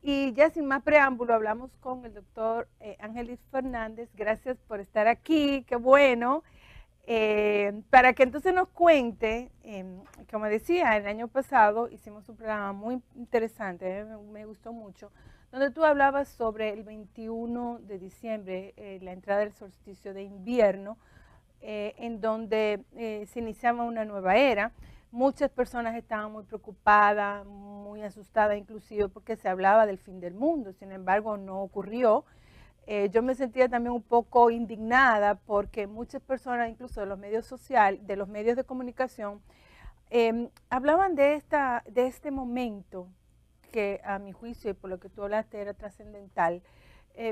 Y ya sin más preámbulo, hablamos con el doctor Ángelis Fernández. Gracias por estar aquí, qué bueno. Para que entonces nos cuente, como decía, el año pasado hicimos un programa muy interesante, me gustó mucho, donde tú hablabas sobre el 21 de diciembre, la entrada del solsticio de invierno, en donde se iniciaba una nueva era. Muchas personas estaban muy preocupadas, muy asustadas inclusive porque se hablaba del fin del mundo, sin embargo no ocurrió. Yo me sentía también un poco indignada porque muchas personas, incluso de los medios sociales, de los medios de comunicación, hablaban de este momento que a mi juicio y por lo que tú hablaste era trascendental,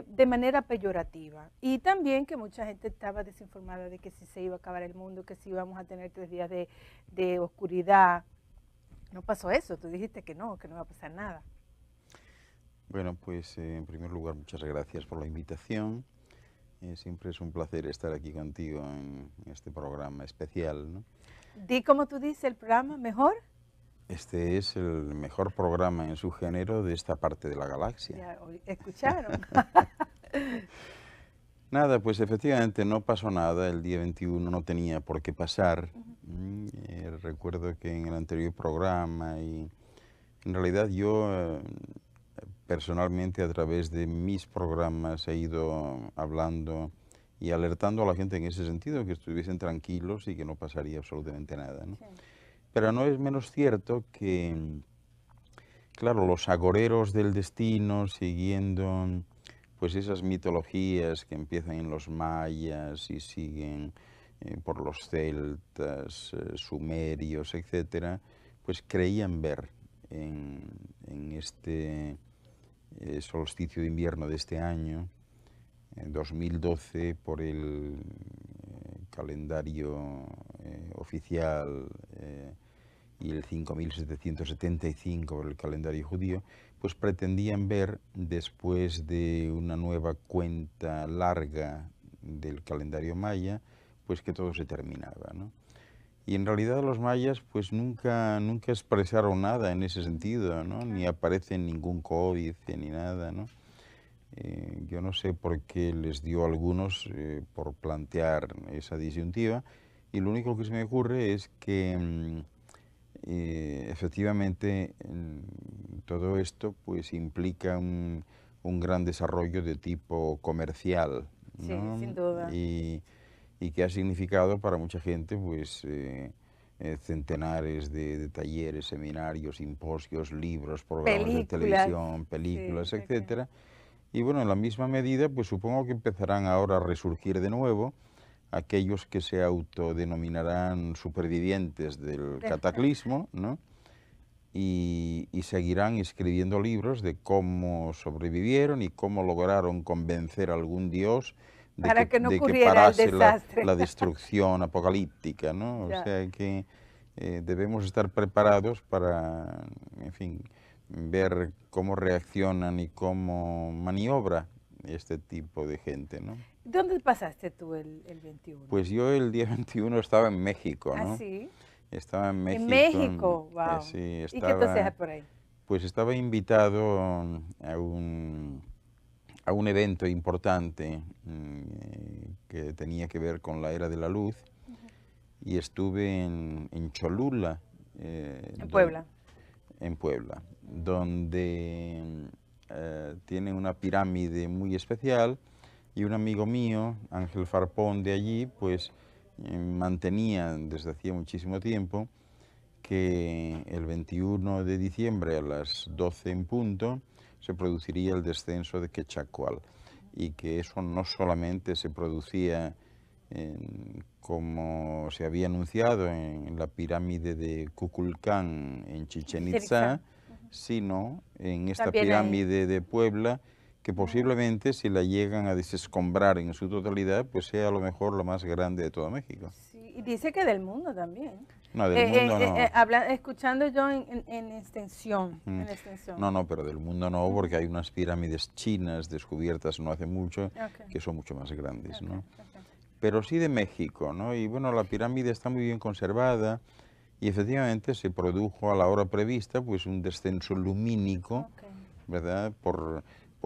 de manera peyorativa. Y también que mucha gente estaba desinformada de que si se iba a acabar el mundo, que si íbamos a tener 3 días de oscuridad. No pasó eso, tú dijiste que no iba a pasar nada. Bueno, pues en primer lugar, muchas gracias por la invitación. Siempre es un placer estar aquí contigo en este programa especial, ¿no? Di como tú dices el programa mejor. Este es el mejor programa en su género de esta parte de la galaxia. Ya escucharon. Nada, pues efectivamente no pasó nada, el día 21 no tenía por qué pasar. Recuerdo que en el anterior programa y en realidad yo personalmente a través de mis programas he ido hablando y alertando a la gente en ese sentido, que estuviesen tranquilos y que no pasaría absolutamente nada, ¿no? Sí. Pero no es menos cierto que, claro, los agoreros del destino, siguiendo pues esas mitologías que empiezan en los mayas y siguen por los celtas, sumerios, etcétera, pues creían ver en este solsticio de invierno de este año, en 2012, por el calendario oficial y el 5775 por el calendario judío, pues pretendían ver, después de una nueva cuenta larga del calendario maya, pues que todo se terminaba, ¿no? Y en realidad los mayas pues nunca expresaron nada en ese sentido, ¿no? Ni aparece en ningún códice ni nada, ¿no? Yo no sé por qué les dio a algunos por plantear esa disyuntiva, y lo único que se me ocurre es que efectivamente todo esto pues implica un gran desarrollo de tipo comercial, Sí, ¿no? sin duda. Y que ha significado para mucha gente pues centenares de talleres, seminarios, simposios, libros, programas de Películas. televisión, Sí, películas, ok. etcétera. Y bueno, en la misma medida, pues supongo que empezarán ahora a resurgir de nuevo aquellos que se autodenominarán supervivientes del cataclismo, ¿no? Y seguirán escribiendo libros de cómo sobrevivieron y cómo lograron convencer a algún dios Para que no de que ocurriera el parase desastre. la destrucción apocalíptica, ¿no? O Ya. sea que debemos estar preparados para, en fin, ver cómo reaccionan y cómo maniobra este tipo de gente, ¿no? ¿Dónde pasaste tú el 21? Pues yo el día 21 estaba en México, Ah, ¿no? sí. Estaba en En México, México, wow. sí, ¿Y qué tú haces estaba, por ahí? pues estaba invitado a un evento importante que tenía que ver con la Era de la Luz, y estuve en Cholula, En Puebla. en Puebla, donde tiene una pirámide muy especial, y un amigo mío, Ángel Farpón de allí, pues mantenía desde hacía muchísimo tiempo que el 21 de diciembre a las 12 en punto se produciría el descenso de Quetzalcóatl, y que eso no solamente se producía como se había anunciado en la pirámide de Kukulcán en Chichén Chichén Itzá. Itzá, sino en esta También ahí. pirámide de Puebla, que posiblemente si la llegan a desescombrar en su totalidad, pues sea a lo mejor la más grande de todo México. Sí, y dice que del mundo también. No, del mundo no. Escuchando yo en extensión, Mm. en extensión. No, no, pero del mundo no, porque hay unas pirámides chinas descubiertas no hace mucho Ok, que son mucho más grandes, ok, ¿no? ok. Pero sí de México, ¿no? Y bueno, la pirámide está muy bien conservada, y efectivamente se produjo a la hora prevista pues un descenso lumínico Ok. ¿verdad? Por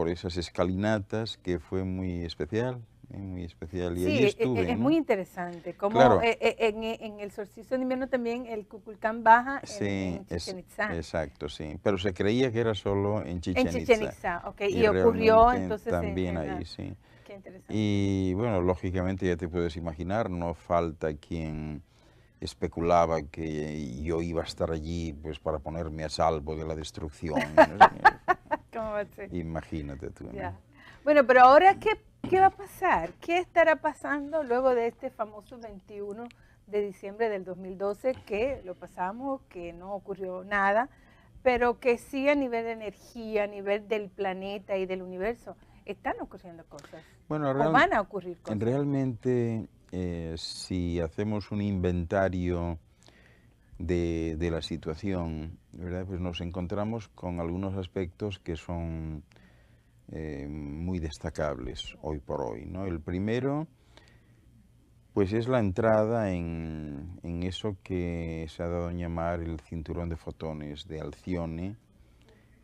esas escalinatas, que fue muy especial, muy especial. Y allí Sí, estuve, es ¿no? muy interesante. Como Claro, en el solsticio de invierno también el Kukulcán baja sí, en Chichén Itzá. exacto, sí. Pero se creía que era solo en En Chichén Chichén Itzá. Itzá, ok. Y Y ocurrió realmente entonces también en ahí, la... sí. Qué interesante. Y bueno, lógicamente ya te puedes imaginar, no falta quien especulaba que yo iba a estar allí pues para ponerme a salvo de la destrucción. Y no sé qué. ¿Cómo va a ser? Imagínate tú, ¿no? Ya. Bueno, pero ahora, ¿qué va a pasar? ¿Qué estará pasando luego de este famoso 21 de diciembre del 2012 que lo pasamos, que no ocurrió nada, pero que sí a nivel de energía, a nivel del planeta y del universo, están ocurriendo cosas Bueno, o van a ocurrir cosas? realmente si hacemos un inventario de la situación, ¿verdad? Pues nos encontramos con algunos aspectos que son muy destacables hoy por hoy, ¿no? El primero, pues es la entrada en eso que se ha dado a llamar el cinturón de fotones de Alcione,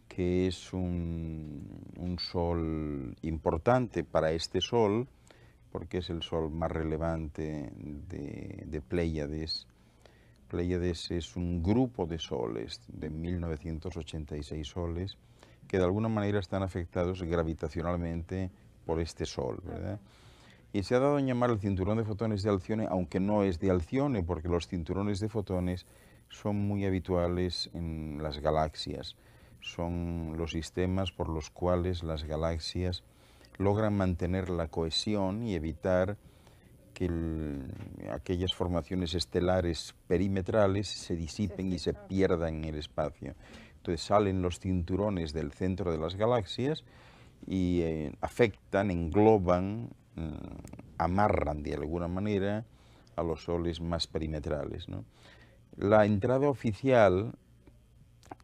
que es un sol importante para este sol, porque es el sol más relevante de Pléyades. Pléyades es un grupo de soles, de 1986 soles, que de alguna manera están afectados gravitacionalmente por este sol, ¿verdad? Y se ha dado a llamar el cinturón de fotones de Alcione, aunque no es de Alcione, porque los cinturones de fotones son muy habituales en las galaxias. Son los sistemas por los cuales las galaxias logran mantener la cohesión y evitar que aquellas formaciones estelares perimetrales se disipen y se pierdan en el espacio. Entonces salen los cinturones del centro de las galaxias y afectan, engloban, amarran de alguna manera a los soles más perimetrales, ¿no? La entrada oficial,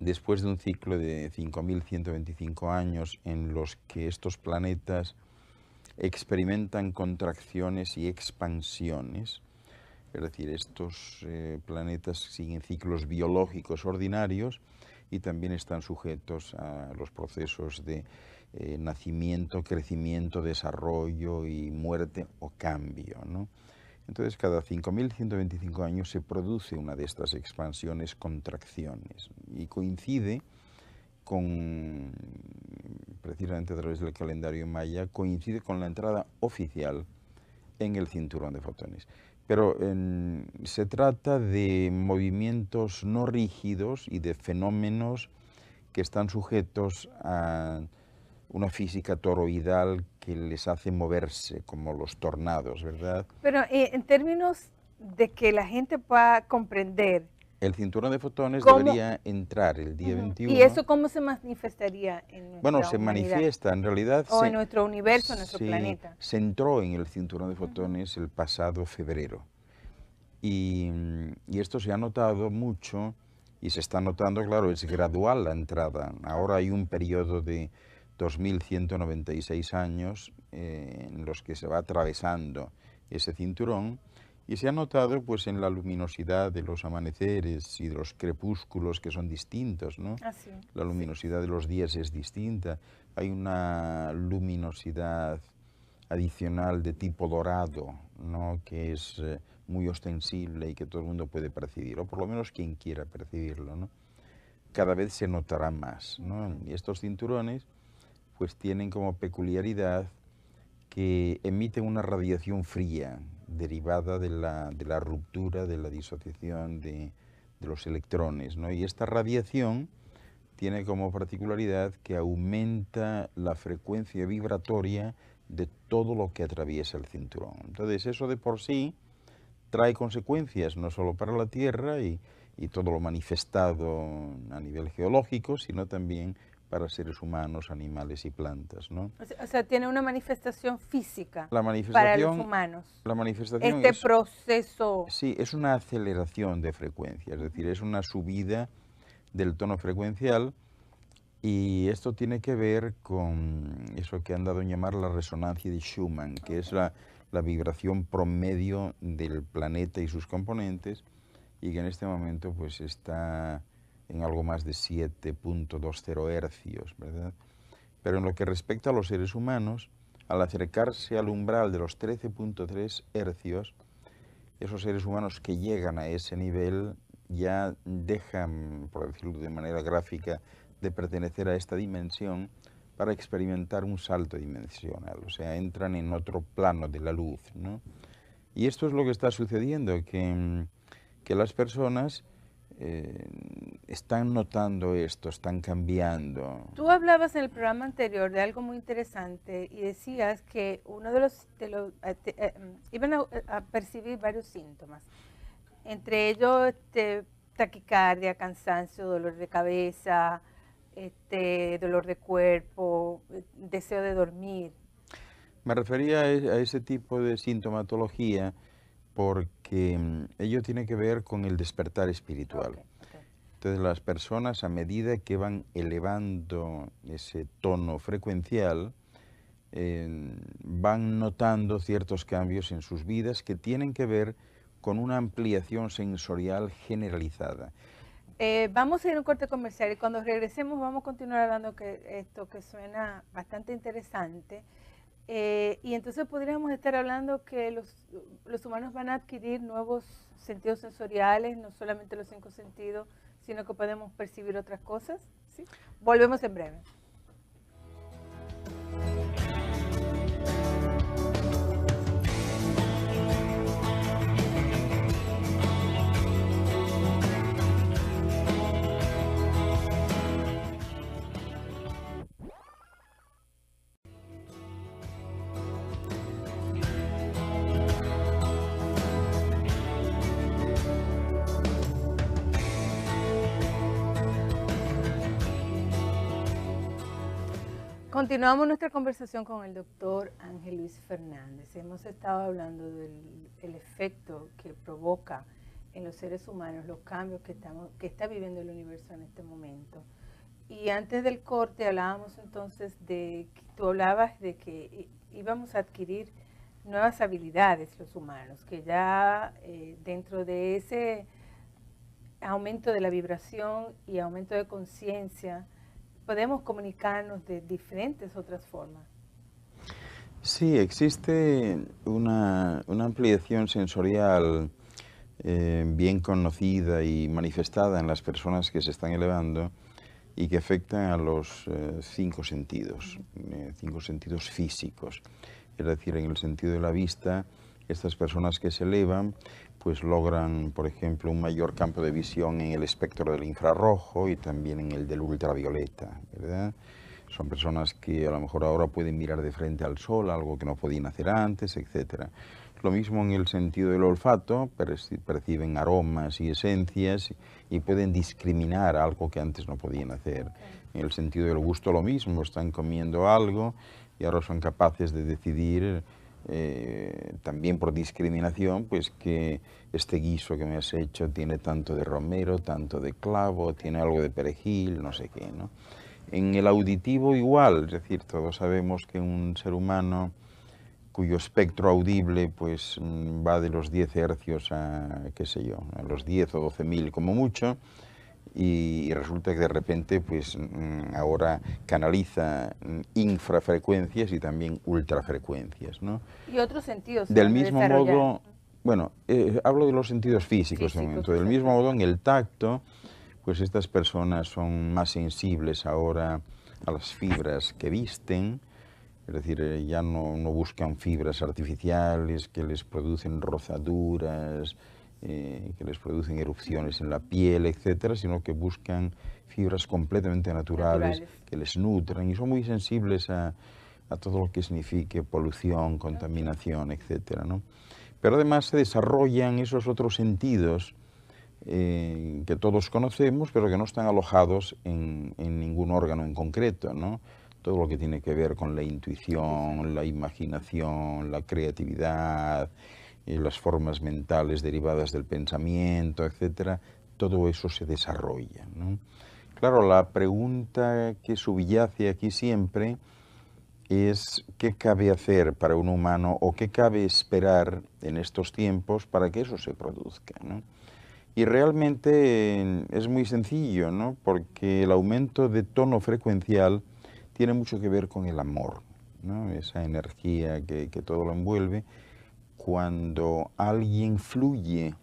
después de un ciclo de 5.125 años en los que estos planetas experimentan contracciones y expansiones, es decir, estos planetas siguen ciclos biológicos ordinarios y también están sujetos a los procesos de nacimiento, crecimiento, desarrollo y muerte o cambio, ¿no? Entonces, cada 5.125 años se produce una de estas expansiones, contracciones, y coincide con, precisamente a través del calendario maya, coincide con la entrada oficial en el cinturón de fotones. Pero se trata de movimientos no rígidos y de fenómenos que están sujetos a una física toroidal que les hace moverse, como los tornados, ¿verdad? Pero en términos de que la gente pueda comprender El cinturón de fotones cómo, debería entrar el día y 21. eso cómo se manifestaría en Bueno, nuestra se humanidad manifiesta, en realidad o en nuestro universo, en nuestro planeta. se entró en el cinturón de fotones el pasado febrero. Y esto se ha notado mucho y se está notando, claro, es gradual la entrada. Ahora hay un periodo de 2.196 años en los que se va atravesando ese cinturón y se ha notado pues en la luminosidad de los amaneceres y de los crepúsculos, que son distintos, ¿no? Así, La luminosidad de los días es distinta. Hay una luminosidad adicional de tipo dorado, ¿no? Que es muy ostensible y que todo el mundo puede percibir, o por lo menos quien quiera percibirlo, ¿no? Cada vez se notará más, ¿no? Y estos cinturones pues tienen como peculiaridad que emiten una radiación fría derivada de la ruptura, de la disociación de los electrones, ¿no? Y esta radiación tiene como particularidad que aumenta la frecuencia vibratoria de todo lo que atraviesa el cinturón. Entonces eso de por sí trae consecuencias no solo para la Tierra y todo lo manifestado a nivel geológico, sino también para seres humanos, animales y plantas, ¿no? o sea, tiene una manifestación física La para los manifestación, humanos. la manifestación Este proceso. sí, es una aceleración de frecuencia, es decir, es una subida del tono frecuencial. Y esto tiene que ver con eso que han dado a llamar la resonancia de Schumann, que es la vibración promedio del planeta y sus componentes, y que en este momento pues está en algo más de 7.20 hercios, ¿verdad? Pero en lo que respecta a los seres humanos, al acercarse al umbral de los 13.3 hercios, esos seres humanos que llegan a ese nivel ya dejan, por decirlo de manera gráfica, de pertenecer a esta dimensión para experimentar un salto dimensional, o sea, entran en otro plano de la luz, ¿no? Y esto es lo que está sucediendo, que las personas están notando esto, están cambiando. Tú hablabas en el programa anterior de algo muy interesante y decías que uno de los iban a percibir varios síntomas, entre ellos taquicardia, cansancio, dolor de cabeza, dolor de cuerpo, deseo de dormir. Me refería a ese tipo de sintomatología porque ello tiene que ver con el despertar espiritual. Okay, okay. Entonces las personas, a medida que van elevando ese tono frecuencial, van notando ciertos cambios en sus vidas que tienen que ver con una ampliación sensorial generalizada. Vamos a ir a un corte comercial y cuando regresemos vamos a continuar hablando esto que suena bastante interesante. Y entonces podríamos estar hablando que los humanos van a adquirir nuevos sentidos sensoriales, no solamente los 5 sentidos, sino que podemos percibir otras cosas. ¿Sí? Volvemos en breve. Continuamos nuestra conversación con el doctor Ángel Luis Fernández. Hemos estado hablando del efecto que provoca en los seres humanos los cambios que está viviendo el universo en este momento. Y antes del corte hablábamos entonces tú hablabas de que íbamos a adquirir nuevas habilidades los humanos, que ya dentro de ese aumento de la vibración y aumento de conciencia, podemos comunicarnos de diferentes otras formas. Sí, existe una ampliación sensorial bien conocida y manifestada en las personas que se están elevando y que afectan a los 5 sentidos, 5 sentidos físicos. Es decir, en el sentido de la vista, estas personas que se elevan pues logran, por ejemplo, un mayor campo de visión en el espectro del infrarrojo y también en el del ultravioleta, ¿verdad? Son personas que a lo mejor ahora pueden mirar de frente al sol, algo que no podían hacer antes, etc. Lo mismo en el sentido del olfato, perciben aromas y esencias y pueden discriminar algo que antes no podían hacer. En el sentido del gusto lo mismo, están comiendo algo y ahora son capaces de decidir también por discriminación, pues que este guiso que me has hecho tiene tanto de romero, tanto de clavo, tiene algo de perejil, no sé qué, ¿no? En el auditivo igual, es decir, todos sabemos que un ser humano cuyo espectro audible pues va de los 10 hercios a, qué sé yo, a los 10 o 12.000 como mucho, y resulta que de repente pues ahora canaliza infrafrecuencias y también ultrafrecuencias, ¿no? Y otros sentidos. Del mismo modo, bueno, hablo de los sentidos físicos de momento. Del mismo modo, en el tacto, pues estas personas son más sensibles ahora a las fibras que visten, es decir, ya no buscan fibras artificiales que les producen rozaduras, que les producen erupciones en la piel, etcétera, sino que buscan fibras completamente naturales que les nutran y son muy sensibles a todo lo que signifique polución, contaminación, etcétera, ¿no? Pero además se desarrollan esos otros sentidos que todos conocemos, pero que no están alojados en ningún órgano en concreto, ¿no? Todo lo que tiene que ver con la intuición, la imaginación, la creatividad, las formas mentales derivadas del pensamiento, etcétera, todo eso se desarrolla, ¿no? Claro, la pregunta que subyace aquí siempre es qué cabe hacer para un humano o qué cabe esperar en estos tiempos para que eso se produzca, ¿no? Y realmente es muy sencillo, ¿no? Porque el aumento de tono frecuencial tiene mucho que ver con el amor, ¿no? Esa energía que todo lo envuelve. Cuando alguien fluye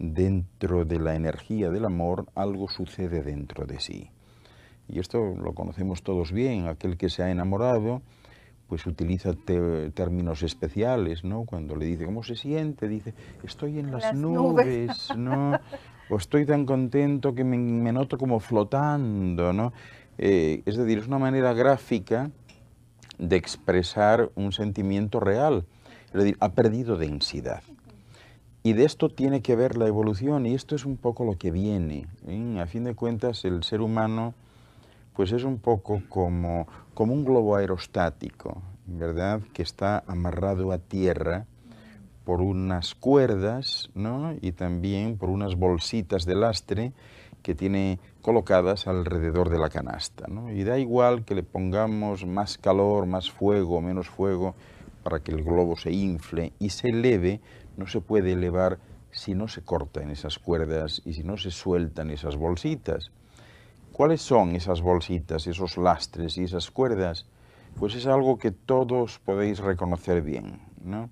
dentro de la energía del amor, algo sucede dentro de sí. Y esto lo conocemos todos bien. Aquel que se ha enamorado, pues utiliza términos especiales, ¿no? Cuando le dice, ¿cómo se siente? Dice, estoy en las nubes, ¿no? O estoy tan contento que me noto como flotando, ¿no? Es decir, es una manera gráfica de expresar un sentimiento real. Es decir, ha perdido densidad. Y de esto tiene que ver la evolución, y esto es un poco lo que viene, ¿eh? A fin de cuentas, el ser humano pues es un poco como un globo aerostático, ¿verdad? Que está amarrado a tierra por unas cuerdas, ¿no? Y también por unas bolsitas de lastre que tiene colocadas alrededor de la canasta, ¿no? Y da igual que le pongamos más calor, más fuego, menos fuego, para que el globo se infle y se eleve. No se puede elevar si no se cortan esas cuerdas y si no se sueltan esas bolsitas. ¿Cuáles son esas bolsitas, esos lastres y esas cuerdas? Pues es algo que todos podéis reconocer bien, ¿no?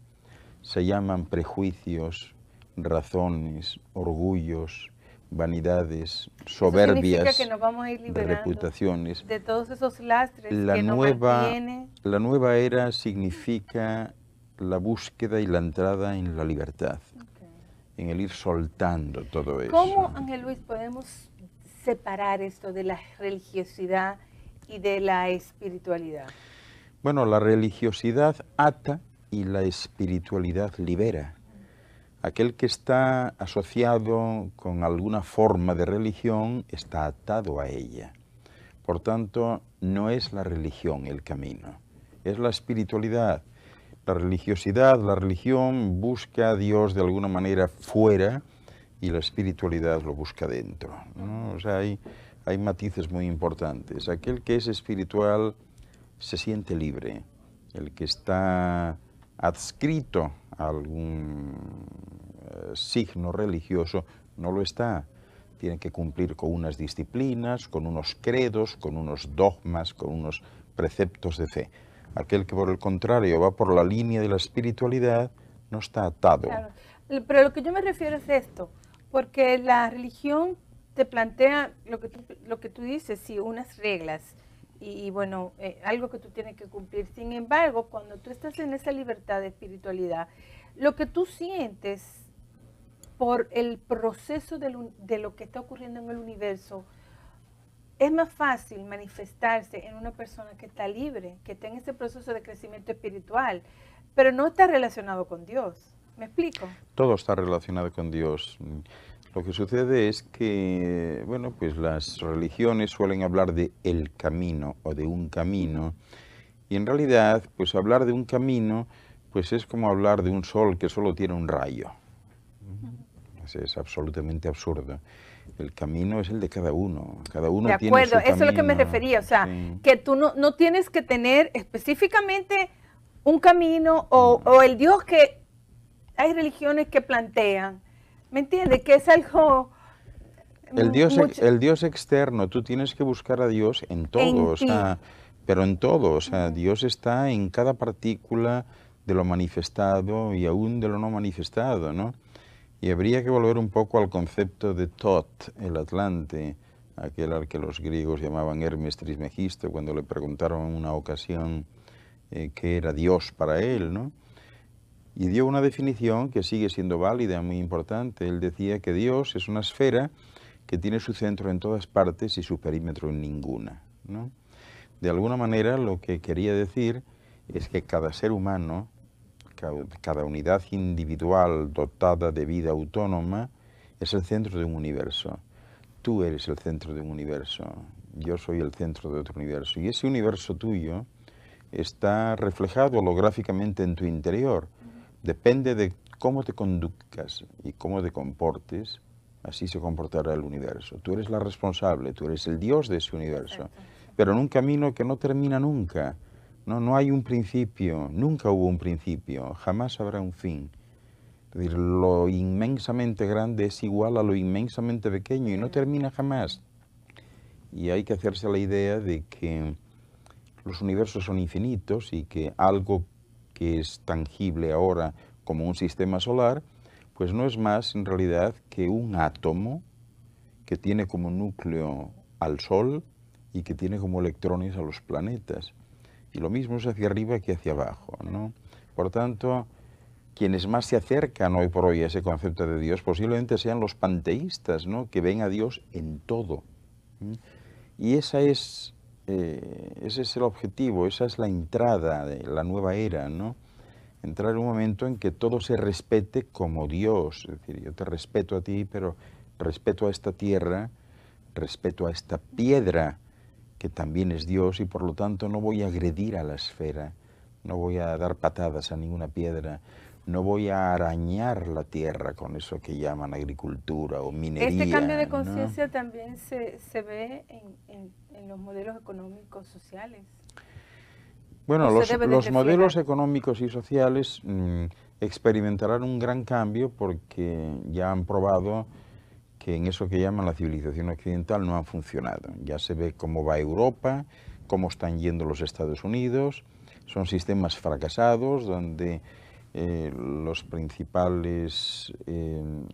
Se llaman prejuicios, razones, orgullos, vanidades, soberbias, eso significa que nos vamos a ir liberando reputaciones. de todos esos lastres que nos mantienen. La nueva era significa la búsqueda y la entrada en la libertad, en el ir soltando todo eso. ¿Cómo, Ángel Luis, podemos separar esto de la religiosidad y de la espiritualidad? Bueno, la religiosidad ata y la espiritualidad libera. Aquel que está asociado con alguna forma de religión está atado a ella. Por tanto, no es la religión el camino, es la espiritualidad. La religiosidad, la religión busca a Dios de alguna manera fuera y la espiritualidad lo busca dentro, ¿no? O sea, hay matices muy importantes. Aquel que es espiritual se siente libre. El que está adscrito a algún signo religioso no lo está. Tiene que cumplir con unas disciplinas, con unos credos, con unos dogmas, con unos preceptos de fe. Aquel que por el contrario va por la línea de la espiritualidad no está atado. Claro. Pero lo que yo me refiero es esto, porque la religión te plantea lo que tú dices, sí, unas reglas y bueno, algo que tú tienes que cumplir. Sin embargo, cuando tú estás en esa libertad de espiritualidad, lo que tú sientes por el proceso de lo que está ocurriendo en el universo, es más fácil manifestarse en una persona que está libre, que está en ese proceso de crecimiento espiritual, pero no está relacionado con Dios. ¿Me explico? Todo está relacionado con Dios. Lo que sucede es que, bueno, pues las religiones suelen hablar de el camino o de un camino, y en realidad, pues hablar de un camino, pues es como hablar de un sol que solo tiene un rayo. Es absolutamente absurdo. El camino es el de cada uno. Cada uno tiene su camino. De acuerdo, eso es lo que me refería. O sea, sí, que tú no tienes que tener específicamente un camino o el Dios que hay religiones que plantean. ¿Me entiendes? Que es algo... El Dios externo, tú tienes que buscar a Dios en todo, o sea, pero en todo. O sea, Dios está en cada partícula de lo manifestado y aún de lo no manifestado, ¿no? Y habría que volver un poco al concepto de Thoth, el Atlante, aquel al que los griegos llamaban Hermes Trismegisto, cuando le preguntaron en una ocasión qué era Dios para él, ¿no? Y dio una definición que sigue siendo válida, muy importante. Él decía que Dios es una esfera que tiene su centro en todas partes y su perímetro en ninguna, ¿no? De alguna manera, lo que quería decir es que cada ser humano, cada unidad individual dotada de vida autónoma, es el centro de un universo. Tú eres el centro de un universo, yo soy el centro de otro universo. Y ese universo tuyo está reflejado holográficamente en tu interior. Depende de cómo te conduzcas y cómo te comportes, así se comportará el universo. Tú eres la responsable, tú eres el Dios de ese universo, pero en un camino que no termina nunca. No hay un principio, nunca hubo un principio, jamás habrá un fin. Es decir, lo inmensamente grande es igual a lo inmensamente pequeño y no termina jamás. Y hay que hacerse la idea de que los universos son infinitos y que algo que es tangible ahora como un sistema solar, pues no es más en realidad que un átomo que tiene como núcleo al Sol y que tiene como electrones a los planetas. Y lo mismo es hacia arriba que hacia abajo, ¿no? Por tanto, quienes más se acercan hoy por hoy a ese concepto de Dios posiblemente sean los panteístas, ¿no? Que ven a Dios en todo. Y ese es el objetivo, esa es la entrada de la nueva era, ¿no? Entrar en un momento en que todo se respete como Dios. Es decir, yo te respeto a ti, pero respeto a esta tierra, respeto a esta piedra, que también es Dios, y por lo tanto no voy a agredir a la esfera, no voy a dar patadas a ninguna piedra, no voy a arañar la tierra con eso que llaman agricultura o minería. Este cambio de ¿no? conciencia también se ve en los modelos económicos sociales. Bueno, los modelos económicos y sociales experimentarán un gran cambio porque ya han probado que en eso que llaman la civilización occidental no han funcionado. Ya se ve cómo va Europa, cómo están yendo los Estados Unidos. Son sistemas fracasados donde los principales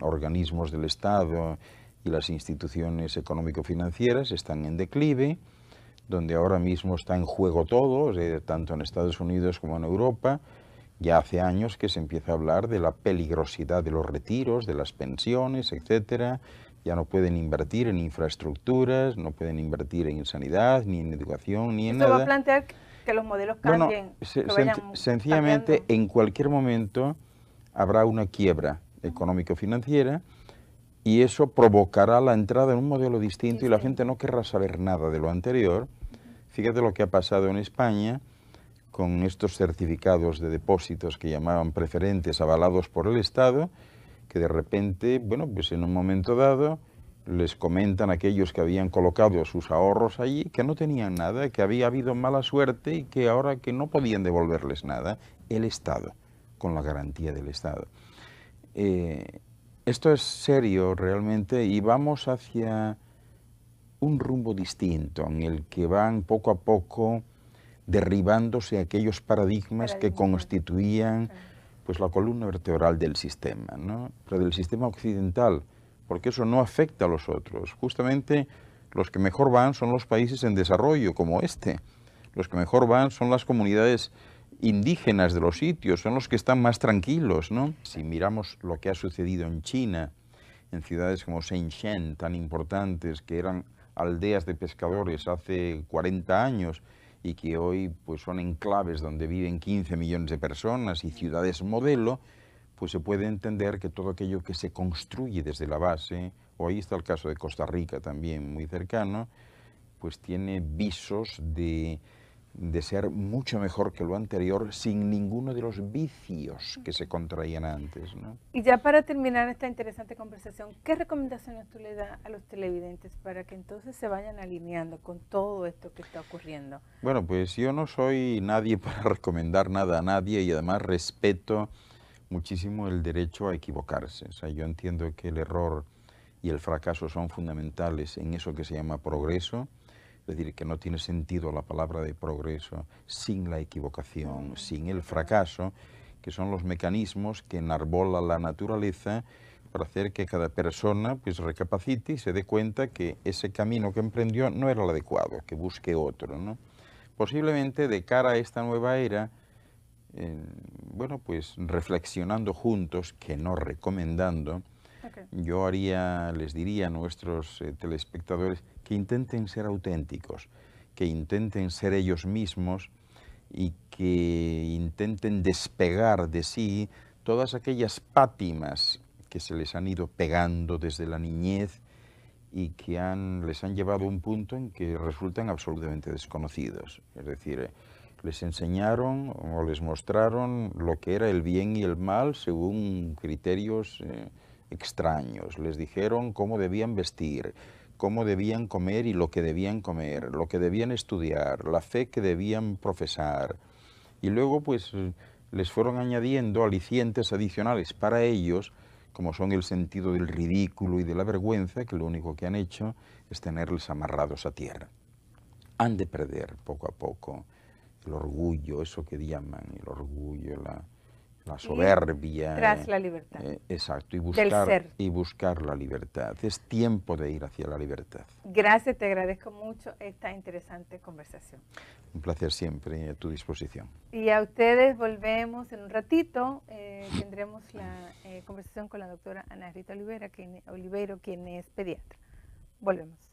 organismos del Estado y las instituciones económico-financieras están en declive, donde ahora mismo está en juego todo, tanto en Estados Unidos como en Europa. Ya hace años que se empieza a hablar de la peligrosidad de los retiros, de las pensiones, etcétera. Ya no pueden invertir en infraestructuras, no pueden invertir en sanidad, ni en educación, ni en nada. ¿Esto va a plantear que los modelos cambien? Bueno, sencillamente, cambiando. En cualquier momento habrá una quiebra económico-financiera y eso provocará la entrada en un modelo distinto y la gente no querrá saber nada de lo anterior. Fíjate lo que ha pasado en España con estos certificados de depósitos que llamaban preferentes avalados por el Estado, que de repente, bueno, pues en un momento dado les comentan a aquellos que habían colocado sus ahorros allí que no tenían nada, que había habido mala suerte y que ahora que no podían devolverles nada, el Estado, con la garantía del Estado. Esto es serio realmente y vamos hacia un rumbo distinto en el que van poco a poco derribándose aquellos paradigmas que constituían pues la columna vertebral del sistema, ¿no? Pero del sistema occidental, porque eso no afecta a los otros. Justamente los que mejor van son los países en desarrollo, como este. Los que mejor van son las comunidades indígenas de los sitios, son los que están más tranquilos, ¿no? Si miramos lo que ha sucedido en China, en ciudades como Shenzhen, tan importantes, que eran aldeas de pescadores hace 40 años, y que hoy pues son enclaves donde viven 15 millones de personas y ciudades modelo, pues se puede entender que todo aquello que se construye desde la base, o ahí está el caso de Costa Rica también muy cercano, pues tiene visos de ser mucho mejor que lo anterior sin ninguno de los vicios que se contraían antes, ¿no? Y ya para terminar esta interesante conversación, ¿qué recomendaciones tú le das a los televidentes para que entonces se vayan alineando con todo esto que está ocurriendo? Bueno, pues yo no soy nadie para recomendar nada a nadie y además respeto muchísimo el derecho a equivocarse. O sea, yo entiendo que el error y el fracaso son fundamentales en eso que se llama progreso. Es decir, que no tiene sentido la palabra de progreso sin la equivocación, sin el fracaso, que son los mecanismos que enarbola la naturaleza para hacer que cada persona pues recapacite y se dé cuenta que ese camino que emprendió no era el adecuado, que busque otro, ¿no? Posiblemente de cara a esta nueva era, bueno, pues reflexionando juntos, que no recomendando, yo les diría a nuestros telespectadores que intenten ser auténticos, que intenten ser ellos mismos y que intenten despegar de sí todas aquellas pátimas que se les han ido pegando desde la niñez y que les han llevado a un punto en que resultan absolutamente desconocidos. Es decir, les enseñaron o les mostraron lo que era el bien y el mal según criterios extraños. Les dijeron cómo debían vestir, cómo debían comer y lo que debían comer, lo que debían estudiar, la fe que debían profesar. Y luego pues les fueron añadiendo alicientes adicionales para ellos, como son el sentido del ridículo y de la vergüenza, que lo único que han hecho es tenerles amarrados a tierra. Han de perder poco a poco el orgullo, eso que llaman el orgullo, la soberbia. Tras la libertad. Exacto, del ser. y buscar la libertad. Es tiempo de ir hacia la libertad. Gracias, te agradezco mucho esta interesante conversación. Un placer siempre a tu disposición. Y a ustedes volvemos en un ratito. Tendremos la conversación con la doctora Ana Rita Oliveiro, quien es pediatra. Volvemos.